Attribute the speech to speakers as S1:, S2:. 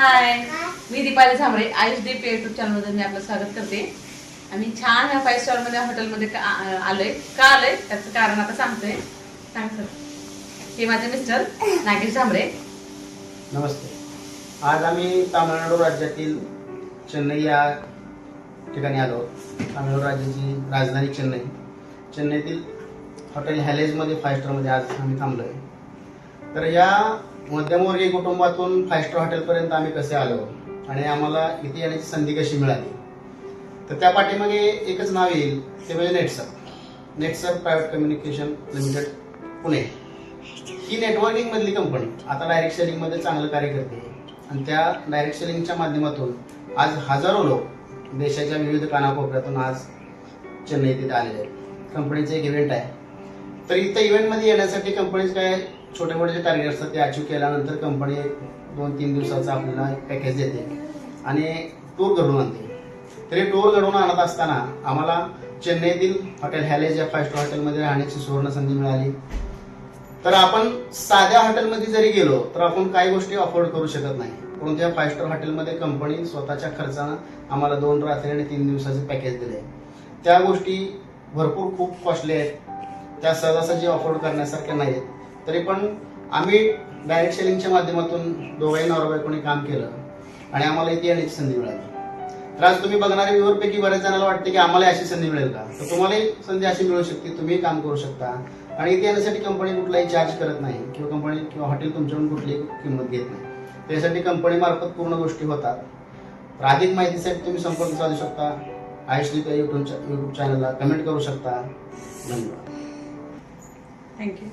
S1: हाय, मी दीपाली झांबरे. आयुष दीप YouTube चॅनलमध्ये मी आपलं स्वागत करते. आम्ही छान ह्या 5 स्टार मध्ये हॉटेलमध्ये आलोय. का आलोय त्याचं कारण आता सांगतोय. सांग सर. हे माझे मिस्टर नागेश झांबरे.
S2: नमस्ते. आज आम्ही तामिळनाडू राज्यातील चेन्नई या ठिकाणी आलो. तामिळनाडू राज्याची राजधानी चेन्नईतील हॉटेल हॅलेजमध्ये 5 स्टारमध्ये आज आम्ही थांबलोय. तर या मध्यमवर्गीय कुटुंबातून 5 स्टार हॉटेलपर्यंत आम्ही कसे आलो आणि आम्हाला इथे येण्याची संधी कशी मिळाली, तर त्या पाठीमागे एकच नाव येईल, ते म्हणजे नेटसर प्रायव्हेट कम्युनिकेशन लिमिटेड पुणे. ही नेटवर्किंग मधली कंपनी आता डायरेक्ट सेलिंगमध्ये चांगलं कार्य करते आणि त्या डायरेक्ट सेलिंगच्या माध्यमातून आज हजारो लोक देशाच्या विविध कानाकोपऱ्यातून आज चेन्नईत इथे आलेले आहेत. कंपनीचं एक इव्हेंट आहे. तर इथं इव्हेंटमध्ये येण्यासाठी कंपनीचे काय छोटे मोठे जे टार्गेट असतात ते अचीव केल्यानंतर कंपनी 2-3 दिवसाचं आपल्याला एक पॅकेज देते आणि टूर घडवून आणते. तरी टूर घडवून आणत असताना आम्हाला चेन्नईतील हॉटेल हॅलेज या 5 स्टार हॉटेलमध्ये राहण्याची सुवर्ण संधी मिळाली. तर आपण साध्या हॉटेलमध्ये जरी गेलो तर आपण काही गोष्टी अफोर्ड करू शकत नाही, परंतु या 5 स्टार हॉटेलमध्ये कंपनी स्वतःच्या खर्चानं आम्हाला 2 रात्री आणि 3 दिवसाचे पॅकेज दिले. त्या गोष्टी भरपूर खूप कॉस्टली आहेत, त्या सहजासहजी अफोर्ड करण्यासारख्या नाहीत. तरी पण आम्ही डायरेक्ट सेलिंगच्या माध्यमातून दोघांही नवरा बायकोनी काम केलं आणि आम्हाला इथे येण्याची संधी मिळाली. तर आज तुम्ही बघणाऱ्या व्ह्यूअरपैकी बऱ्याच जणांना वाटते की आम्हाला अशी संधी मिळेल का, तर तुम्हालाही संधी अशी मिळू शकते. तुम्ही काम करू शकता आणि इथे येण्यासाठी कंपनी कुठलाही चार्ज करत नाही किंवा कंपनी किंवा हॉटेल तुमच्याकडून कुठलीही किंमत घेत नाही. त्यासाठी कंपनी मार्फत पूर्ण गोष्टी होतात. तर अधिक माहितीसाठी तुम्ही संपर्क साधू शकता. आयुष दीप यूट्यूब चॅनलला कमेंट करू शकता. धन्यवाद.
S1: थँक्यू.